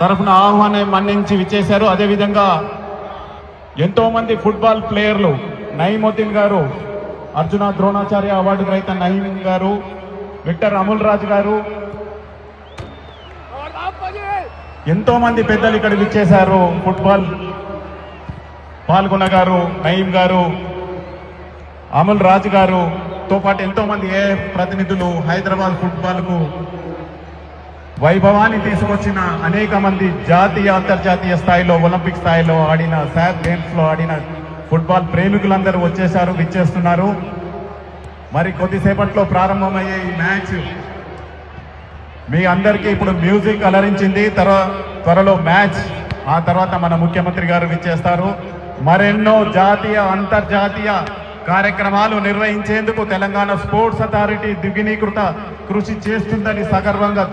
తరఫున ఆహ్వానం మన్నించి విచ్చేశారు. అదేవిధంగా ఎంతో మంది ఫుట్బాల్ ప్లేయర్లు, నయీముద్దీన్ గారు, అర్జున ద్రోణాచార్య అవార్డు గ్రహీత నయీం గారు, విక్టర్ అమూల్ రాజ్ గారు, ఎంతో మంది పెద్దలు ఇక్కడ విచ్చేశారు. ఫుట్బాల్ పాల్గొన్న గారు, నయీం గారు, అమూల్ రాజ్ గారుతో పాటు ఎంతో మంది ప్రతినిధులు, హైదరాబాద్ ఫుట్బాల్ కు వైభవాన్ని తీసుకొచ్చిన అనేక మంది జాతీయ అంతర్జాతీయ స్థాయిలో, ఒలింపిక్ స్థాయిలో ఆడిన, శాప్ గేమ్స్ లో ఆడిన ఫుట్బాల్ ప్రేమికులందరూ వచ్చేశారు, విచ్చేస్తున్నారు. మరి కొద్దిసేపట్లో ప్రారంభమయ్యే ఈ మ్యాచ్ మీ అందరికీ ఇప్పుడు మ్యూజిక్ అలరించింది. త్వరలో మ్యాచ్, ఆ తర్వాత మన ముఖ్యమంత్రి గారు విచ్చేస్తారు. మరెన్నో జాతీయ అంతర్జాతీయ కార్యక్రమాలు నిర్వహించేందుకు తెలంగాణ స్పోర్ట్స్ అథారిటీ దిగినీకృత కృషి చేస్తుందని సగర్వంగా